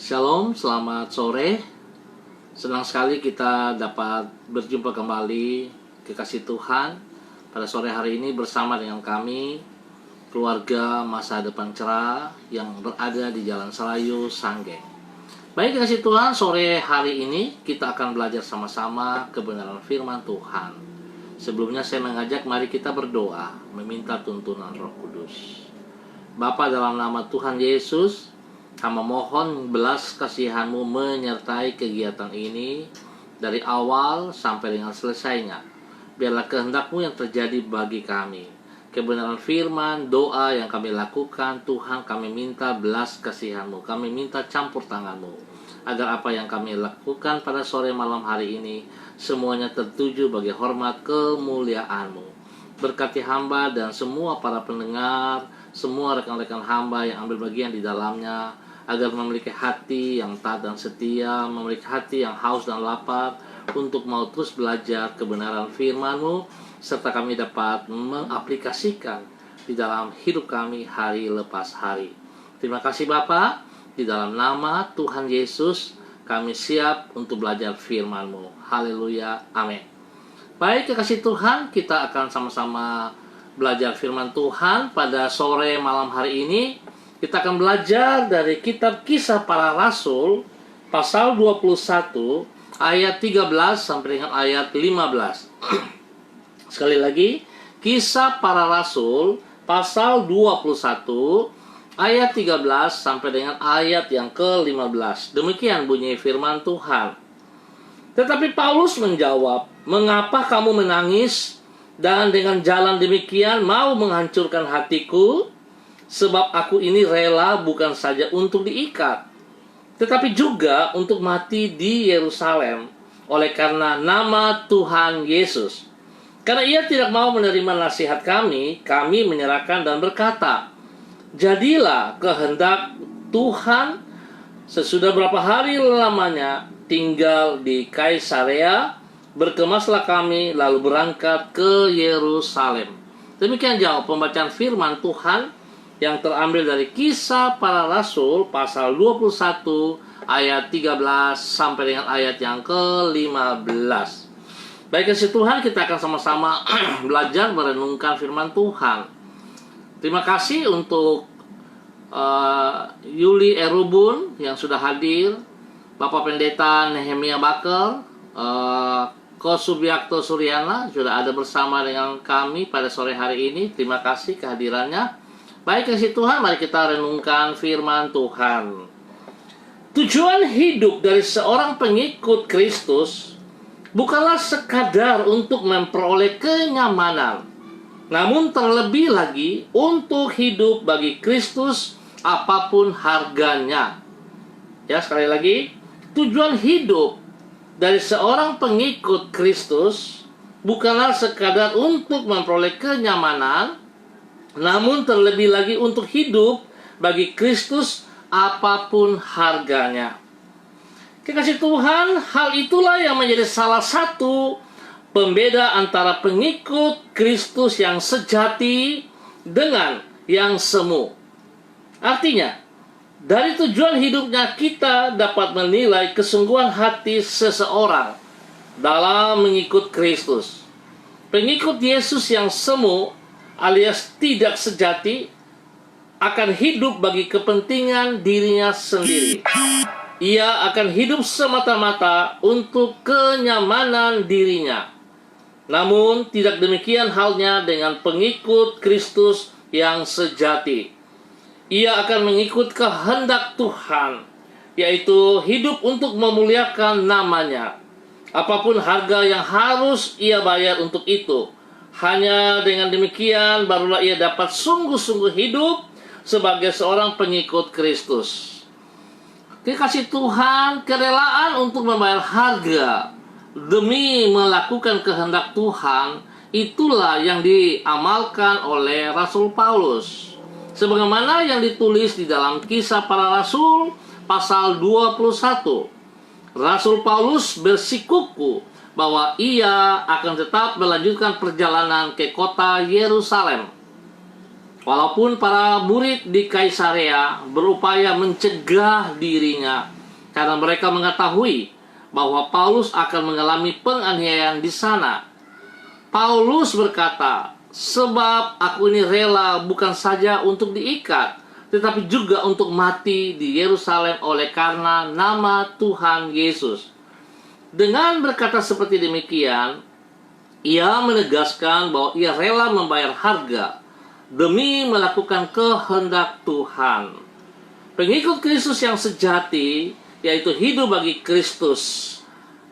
Shalom, selamat sore. Senang sekali kita dapat berjumpa kembali, kekasih Tuhan. Pada sore hari ini bersama dengan kami, keluarga Masa Depan Cerah yang berada di Jalan Selayu, Sanggeng. Baik kekasih Tuhan, sore hari ini kita akan belajar sama-sama kebenaran firman Tuhan. Sebelumnya saya mengajak mari kita berdoa, meminta tuntunan Roh Kudus. Bapa, dalam nama Tuhan Yesus, Hamba mohon belas kasihan-Mu menyertai kegiatan ini dari awal sampai dengan selesainya. Biarlah kehendak-Mu yang terjadi bagi kami. Kebenaran firman, doa yang kami lakukan, Tuhan kami minta belas kasihan-Mu. Kami minta campur tangan-Mu. Agar apa yang kami lakukan pada sore malam hari ini, semuanya tertuju bagi hormat kemuliaan-Mu. Berkati hamba dan semua para pendengar, semua rekan-rekan hamba yang ambil bagian di dalamnya, agar memiliki hati yang taat dan setia, memiliki hati yang haus dan lapar untuk mau terus belajar kebenaran firman-Mu, serta kami dapat mengaplikasikan di dalam hidup kami hari lepas hari. Terima kasih Bapa, di dalam nama Tuhan Yesus kami siap untuk belajar firman-Mu. Haleluya, amin. Baik kekasih Tuhan, kita akan sama-sama belajar firman Tuhan pada sore malam hari ini. Kita akan belajar dari kitab Kisah Para Rasul pasal 21 ayat 13 sampai dengan ayat 15. Sekali lagi, Kisah Para Rasul pasal 21 ayat 13 sampai dengan ayat yang ke-15. Demikian bunyi firman Tuhan. Tetapi Paulus menjawab, "Mengapa kamu menangis dan dengan jalan demikian mau menghancurkan hatiku? Sebab aku ini rela bukan saja untuk diikat, tetapi juga untuk mati di Yerusalem oleh karena nama Tuhan Yesus. Karena ia tidak mau menerima nasihat kami menyerahkan dan berkata, jadilah kehendak Tuhan. Sesudah berapa hari lamanya tinggal di Kaisarea, berkemaslah kami lalu berangkat ke Yerusalem." Demikian jawab pembacaan firman Tuhan yang terambil dari Kisah Para Rasul pasal 21 ayat 13 sampai dengan ayat yang ke-15. Baik kasih Tuhan, kita akan sama-sama belajar merenungkan firman Tuhan. Terima kasih untuk Yuli Erubun yang sudah hadir, Bapak Pendeta Nehemia Bakel, Ko Subiakto Suryana sudah ada bersama dengan kami pada sore hari ini. Terima kasih kehadirannya. Baik kasih Tuhan, mari kita renungkan firman Tuhan. Tujuan hidup dari seorang pengikut Kristus bukanlah sekadar untuk memperoleh kenyamanan, namun terlebih lagi untuk hidup bagi Kristus apapun harganya. Ya, sekali lagi, tujuan hidup dari seorang pengikut Kristus bukanlah sekadar untuk memperoleh kenyamanan, namun terlebih lagi untuk hidup bagi Kristus apapun harganya. Kekasih Tuhan, hal itulah yang menjadi salah satu pembeda antara pengikut Kristus yang sejati dengan yang semu. Artinya, dari tujuan hidupnya kita dapat menilai kesungguhan hati seseorang dalam mengikut Kristus. Pengikut Yesus yang semu alias tidak sejati akan hidup bagi kepentingan dirinya sendiri. Ia akan hidup semata-mata untuk kenyamanan dirinya. Namun tidak demikian halnya dengan pengikut Kristus yang sejati. Ia akan mengikut kehendak Tuhan, yaitu hidup untuk memuliakan namanya. Apapun harga yang harus ia bayar untuk itu. Hanya dengan demikian barulah ia dapat sungguh-sungguh hidup sebagai seorang pengikut Kristus. Kekasih Tuhan, kerelaan untuk membayar harga demi melakukan kehendak Tuhan, itulah yang diamalkan oleh Rasul Paulus. Sebagaimana yang ditulis di dalam Kisah Para Rasul pasal 21. Rasul Paulus bersikukuh bahwa ia akan tetap melanjutkan perjalanan ke kota Yerusalem. Walaupun para murid di Kaisarea berupaya mencegah dirinya karena mereka mengetahui bahwa Paulus akan mengalami penganiayaan di sana. Paulus berkata, "Sebab aku ini rela bukan saja untuk diikat, tetapi juga untuk mati di Yerusalem oleh karena nama Tuhan Yesus." Dengan berkata seperti demikian, ia menegaskan bahwa ia rela membayar harga demi melakukan kehendak Tuhan. Pengikut Kristus yang sejati, yaitu hidup bagi Kristus,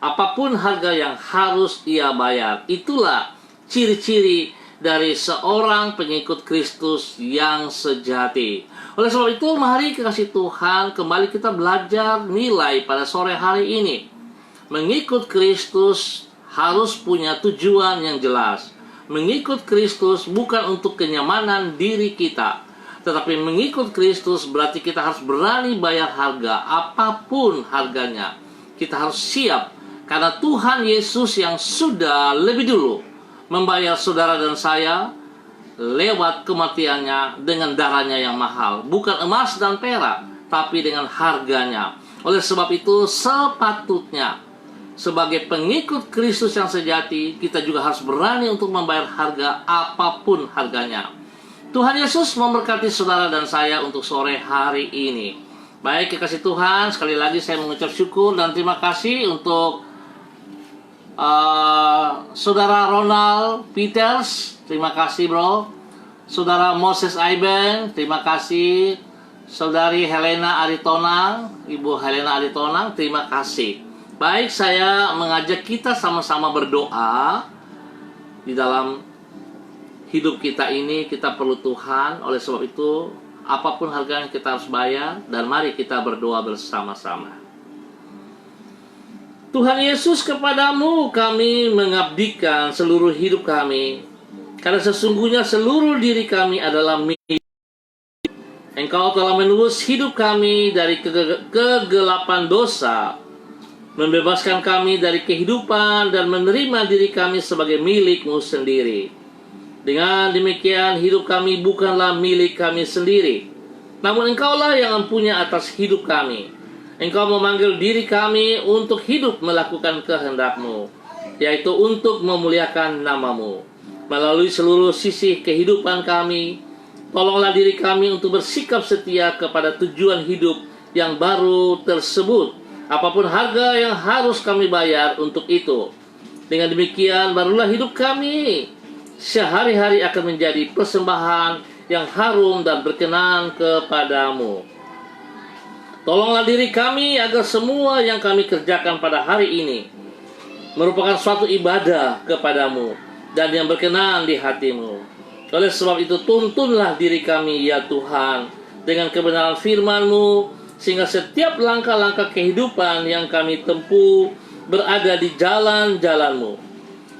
apapun harga yang harus ia bayar. Itulah ciri-ciri dari seorang pengikut Kristus yang sejati. Oleh sebab itu, mari kekasih Tuhan, kembali kita belajar nilai pada sore hari ini. Mengikut Kristus harus punya tujuan yang jelas. Mengikut Kristus bukan untuk kenyamanan diri kita, tetapi mengikut Kristus berarti kita harus berani bayar harga, apapun harganya. Kita harus siap, karena Tuhan Yesus yang sudah lebih dulu membayar saudara dan saya lewat kematiannya dengan darahnya yang mahal. Bukan emas dan perak, tapi dengan harganya. Oleh sebab itu, sepatutnya sebagai pengikut Kristus yang sejati, kita juga harus berani untuk membayar harga apapun harganya. Tuhan Yesus memberkati saudara dan saya untuk sore hari ini. Baik, kekasih Tuhan, sekali lagi saya mengucap syukur dan terima kasih untuk saudara Ronald Peters. Terima kasih, bro. Saudara Moses Aiben, terima kasih. Saudari Helena Aritonang, Ibu Helena Aritonang, terima kasih. Baik, saya mengajak kita sama-sama berdoa. Di dalam hidup kita ini, kita perlu Tuhan. Oleh sebab itu, apapun harga yang kita harus bayar, dan mari kita berdoa bersama-sama. Tuhan Yesus, kepadamu kami mengabdikan seluruh hidup kami, karena sesungguhnya seluruh diri kami adalah milik. Engkau telah menebus hidup kami dari kegelapan dosa, membebaskan kami dari kehidupan dan menerima diri kami sebagai milik-Mu sendiri. Dengan demikian, hidup kami bukanlah milik kami sendiri, namun Engkaulah yang mempunyai atas hidup kami. Engkau memanggil diri kami untuk hidup melakukan kehendak-Mu, yaitu untuk memuliakan nama-Mu. Melalui seluruh sisi kehidupan kami, tolonglah diri kami untuk bersikap setia kepada tujuan hidup yang baru tersebut, apapun harga yang harus kami bayar untuk itu. Dengan demikian, barulah hidup kami sehari-hari akan menjadi persembahan yang harum dan berkenan kepadamu. Tolonglah diri kami agar semua yang kami kerjakan pada hari ini merupakan suatu ibadah kepadamu dan yang berkenan di hatimu. Oleh sebab itu, tuntunlah diri kami, ya Tuhan, dengan kebenaran firman-Mu, sehingga setiap langkah-langkah kehidupan yang kami tempuh berada di jalan-jalan-Mu.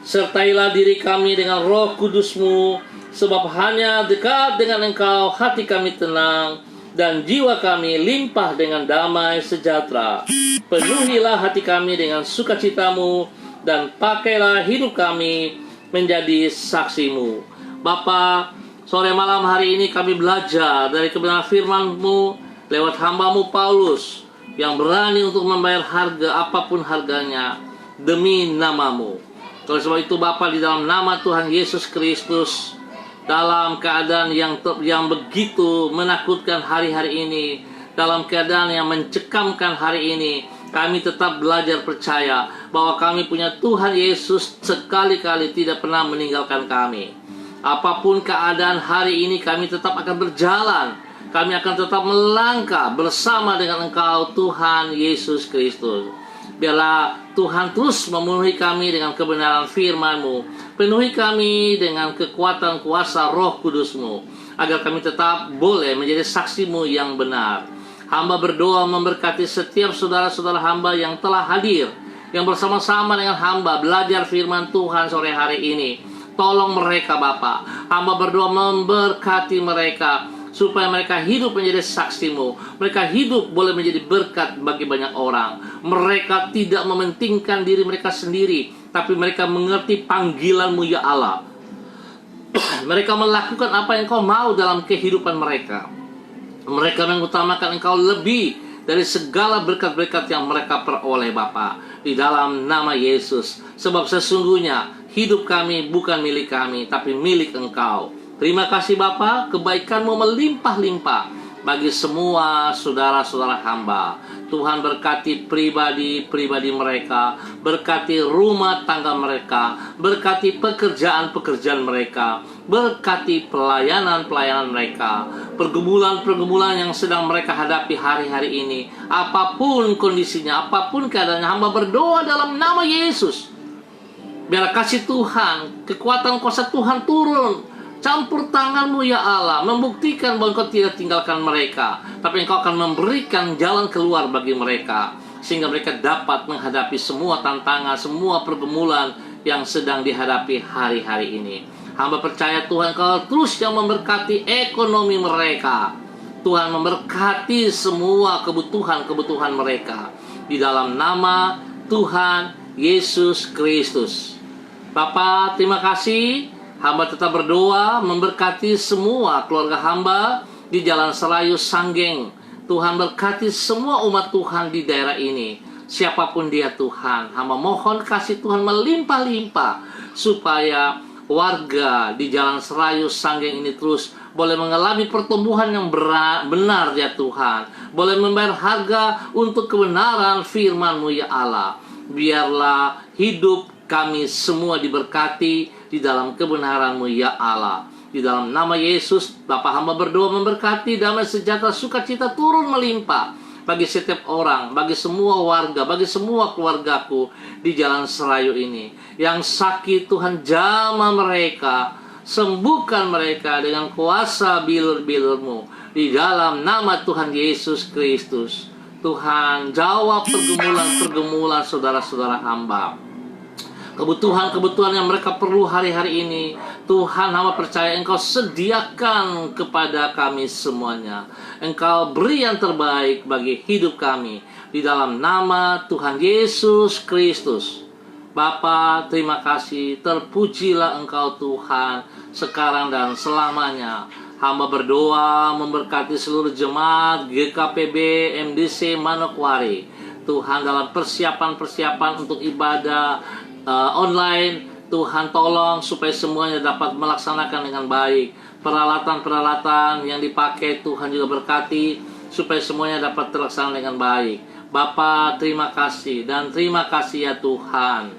Sertailah diri kami dengan Roh Kudus-Mu, sebab hanya dekat dengan Engkau hati kami tenang dan jiwa kami limpah dengan damai sejahtera. Penuhilah hati kami dengan sukacita-Mu dan pakailah hidup kami menjadi saksi-Mu. Bapa, sore malam hari ini kami belajar dari kebenaran firman-Mu lewat hamba-Mu Paulus yang berani untuk membayar harga apapun harganya demi nama-Mu. Oleh sebab itu, Bapa, di dalam nama Tuhan Yesus Kristus, dalam keadaan yang begitu menakutkan hari-hari ini, dalam keadaan yang mencekamkan hari ini, kami tetap belajar percaya bahwa kami punya Tuhan Yesus sekali-kali tidak pernah meninggalkan kami. Apapun keadaan hari ini, kami tetap akan berjalan. Kami akan tetap melangkah bersama dengan Engkau, Tuhan Yesus Kristus. Biarlah Tuhan terus memenuhi kami dengan kebenaran firman-Mu. Penuhi kami dengan kekuatan kuasa Roh Kudus-Mu, agar kami tetap boleh menjadi saksi-Mu yang benar. Hamba berdoa memberkati setiap saudara-saudara hamba yang telah hadir, yang bersama-sama dengan hamba belajar firman Tuhan sore hari ini. Tolong mereka, Bapa. Hamba berdoa memberkati mereka, supaya mereka hidup menjadi saksi-Mu. Mereka hidup boleh menjadi berkat bagi banyak orang. Mereka tidak mementingkan diri mereka sendiri, tapi mereka mengerti panggilan-Mu, ya Allah. Mereka melakukan apa yang Engkau mau dalam kehidupan mereka. Mereka mengutamakan Engkau lebih dari segala berkat-berkat yang mereka peroleh Bapa, di dalam nama Yesus. Sebab sesungguhnya hidup kami bukan milik kami, tapi milik Engkau. Terima kasih Bapa, kebaikan-Mu melimpah-limpah bagi semua saudara-saudara hamba. Tuhan berkati pribadi-pribadi mereka, berkati rumah tangga mereka, berkati pekerjaan-pekerjaan mereka, berkati pelayanan-pelayanan mereka, pergumulan-pergumulan yang sedang mereka hadapi hari-hari ini. Apapun kondisinya, apapun keadaannya, hamba berdoa dalam nama Yesus. Biar kasih Tuhan, kekuatan kuasa Tuhan turun, campur tangan-Mu ya Allah, membuktikan bahwa Engkau tidak tinggalkan mereka, tapi Engkau akan memberikan jalan keluar bagi mereka, sehingga mereka dapat menghadapi semua tantangan, semua pergumulan yang sedang dihadapi hari-hari ini. Hamba percaya Tuhan Engkau terus yang memberkati ekonomi mereka. Tuhan memberkati semua kebutuhan-kebutuhan mereka, di dalam nama Tuhan Yesus Kristus. Bapa, terima kasih. Hamba tetap berdoa memberkati semua keluarga hamba di Jalan Serayu Sanggeng. Tuhan berkati semua umat Tuhan di daerah ini. Siapapun dia Tuhan, hamba mohon kasih Tuhan melimpah-limpah, supaya warga di Jalan Serayu Sanggeng ini terus boleh mengalami pertumbuhan yang benar ya Tuhan. Boleh membayar harga untuk kebenaran firman-Mu ya Allah. Biarlah hidup kami semua diberkati di dalam kebenaran-Mu ya Allah. Di dalam nama Yesus, Bapa hamba berdoa memberkati damai sejahtera sukacita turun melimpah bagi setiap orang, bagi semua warga, bagi semua keluargaku di Jalan Serayu ini. Yang sakit Tuhan jamah mereka, sembuhkan mereka dengan kuasa bilur-bilur-Mu di dalam nama Tuhan Yesus Kristus. Tuhan jawab pergumulan-pergumulan saudara-saudara hamba. Kebutuhan-kebutuhan yang mereka perlu hari-hari ini, Tuhan hamba percaya Engkau sediakan kepada kami semuanya. Engkau beri yang terbaik bagi hidup kami, di dalam nama Tuhan Yesus Kristus. Bapa, terima kasih, terpujilah Engkau Tuhan, sekarang dan selamanya. Hamba berdoa memberkati seluruh jemaat GKPB MDC Manokwari. Tuhan dalam persiapan-persiapan untuk ibadah online, Tuhan tolong supaya semuanya dapat melaksanakan dengan baik. Peralatan-peralatan yang dipakai Tuhan juga berkati, supaya semuanya dapat terlaksana dengan baik. Bapa, terima kasih, dan terima kasih ya Tuhan.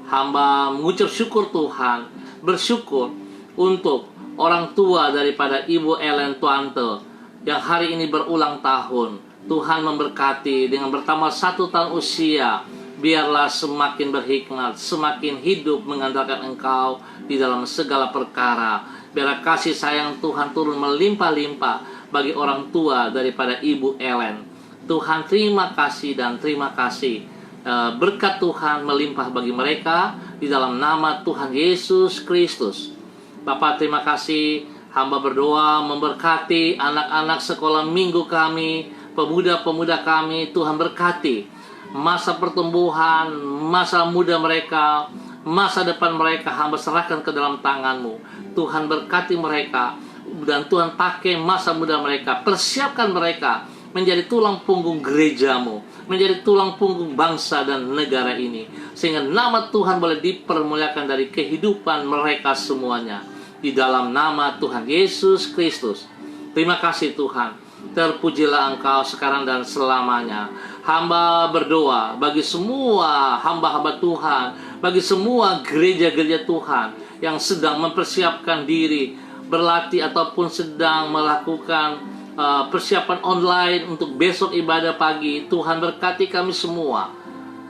Hamba mengucap syukur Tuhan, bersyukur untuk orang tua daripada Ibu Ellen Tuante yang hari ini berulang tahun. Tuhan memberkati dengan bertambah 1 tahun usia. Biarlah semakin berhikmat, semakin hidup mengandalkan Engkau di dalam segala perkara. Biarlah kasih sayang Tuhan turun melimpah-limpah bagi orang tua daripada Ibu Ellen. Tuhan terima kasih dan terima kasih. Berkat Tuhan melimpah bagi mereka di dalam nama Tuhan Yesus Kristus. Bapak terima kasih. Hamba berdoa memberkati anak-anak sekolah minggu kami, pemuda-pemuda kami. Tuhan berkati masa pertumbuhan, masa muda mereka, masa depan mereka, hamba serahkan ke dalam tangan-Mu. Tuhan berkati mereka, dan Tuhan pakai masa muda mereka, persiapkan mereka menjadi tulang punggung gereja-Mu, menjadi tulang punggung bangsa dan negara ini, sehingga nama Tuhan boleh dipermuliakan dari kehidupan mereka semuanya, di dalam nama Tuhan Yesus Kristus. Terima kasih Tuhan, terpujilah Engkau sekarang dan selamanya. Hamba berdoa bagi semua hamba-hamba Tuhan, bagi semua gereja-gereja Tuhan yang sedang mempersiapkan diri, berlatih ataupun sedang melakukan persiapan online untuk besok ibadah pagi. Tuhan berkati kami semua.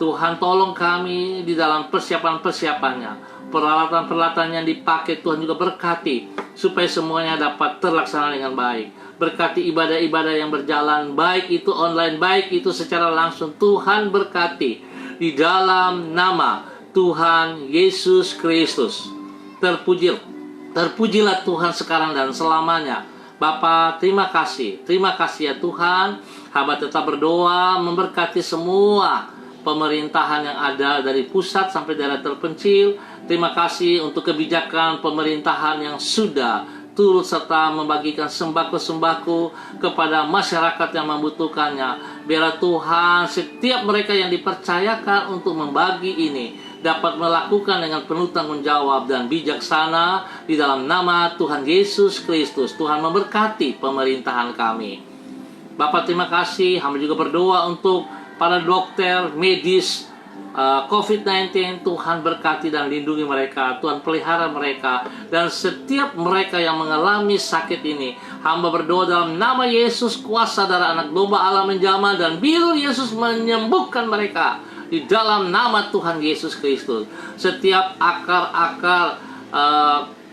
Tuhan tolong kami di dalam persiapan-persiapannya. Peralatan-peralatan yang dipakai Tuhan juga berkati, supaya semuanya dapat terlaksana dengan baik. Berkati ibadah-ibadah yang berjalan, baik itu online, baik itu secara langsung. Tuhan berkati di dalam nama Tuhan Yesus Kristus. Terpujilah Tuhan sekarang dan selamanya. Bapa, terima kasih ya Tuhan. Hamba tetap berdoa memberkati semua pemerintahan yang ada dari pusat sampai daerah terpencil. Terima kasih untuk kebijakan pemerintahan yang sudah turut serta membagikan sembako-sembako kepada masyarakat yang membutuhkannya. Biarlah Tuhan setiap mereka yang dipercayakan untuk membagi ini dapat melakukan dengan penuh tanggung jawab dan bijaksana di dalam nama Tuhan Yesus Kristus. Tuhan memberkati pemerintahan kami. Bapak, terima kasih. Hamba juga berdoa untuk para dokter, medis, COVID-19. Tuhan berkati dan lindungi mereka. Tuhan pelihara mereka. Dan setiap mereka yang mengalami sakit ini, hamba berdoa dalam nama Yesus, kuasa darah anak domba Allah menjamah, dan biru Yesus menyembuhkan mereka di dalam nama Tuhan Yesus Kristus. Setiap akar-akar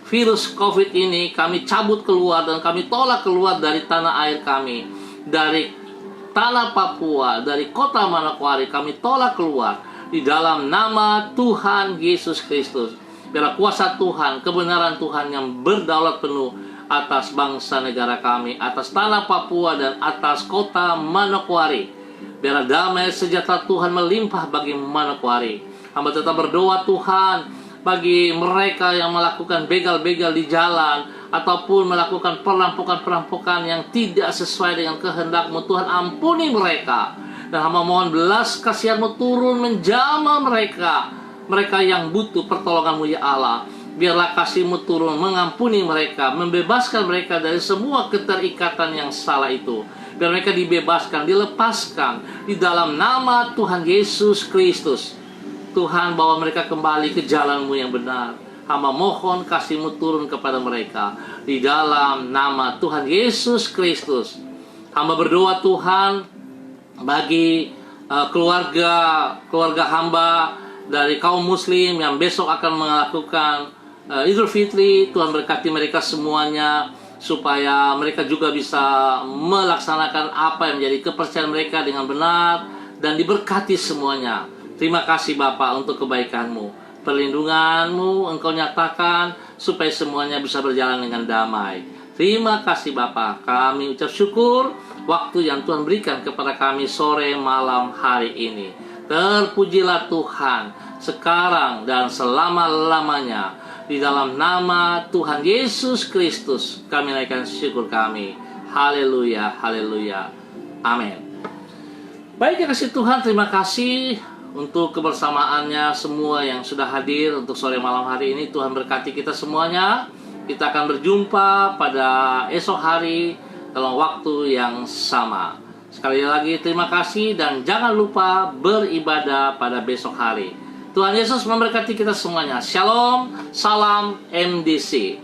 virus COVID ini kami cabut keluar dan kami tolak keluar dari tanah air kami, dari tanah Papua, dari kota Manokwari. Kami tolak keluar di dalam nama Tuhan Yesus Kristus. Biarlah kuasa Tuhan, kebenaran Tuhan yang berdaulat penuh atas bangsa negara kami, atas tanah Papua dan atas kota Manokwari. Biarlah damai sejahtera Tuhan melimpah bagi Manokwari. Hamba tetap berdoa Tuhan bagi mereka yang melakukan begal-begal di jalan ataupun melakukan perampokan-perampokan yang tidak sesuai dengan kehendak-Mu. Tuhan, ampuni mereka. Dan hamba mohon belas kasihan-Mu turun menjamah mereka, mereka yang butuh pertolongan-Mu ya Allah. Biarlah kasih-Mu turun mengampuni mereka, membebaskan mereka dari semua keterikatan yang salah itu. Biar mereka dibebaskan, dilepaskan di dalam nama Tuhan Yesus Kristus. Tuhan, bawa mereka kembali ke jalan-Mu yang benar. Hamba mohon kasih-Mu turun kepada mereka di dalam nama Tuhan Yesus Kristus. Hamba berdoa Tuhan bagi keluarga hamba dari kaum muslim yang besok akan melakukan Idul Fitri. Tuhan berkati mereka semuanya, supaya mereka juga bisa melaksanakan apa yang menjadi kepercayaan mereka dengan benar dan diberkati semuanya. Terima kasih Bapa untuk kebaikan-Mu, perlindungan-Mu Engkau nyatakan supaya semuanya bisa berjalan dengan damai. Terima kasih Bapa. Kami ucap syukur waktu yang Tuhan berikan kepada kami sore malam hari ini. Terpujilah Tuhan sekarang dan selama-lamanya. Di dalam nama Tuhan Yesus Kristus kami naikkan syukur kami. Haleluya, haleluya, amin. Baik, ya kasih Tuhan, terima kasih untuk kebersamaannya semua yang sudah hadir untuk sore malam hari ini. Tuhan berkati kita semuanya. Kita akan berjumpa pada esok hari dalam waktu yang sama. Sekali lagi terima kasih dan jangan lupa beribadah pada besok hari. Tuhan Yesus memberkati kita semuanya. Shalom, salam MDC.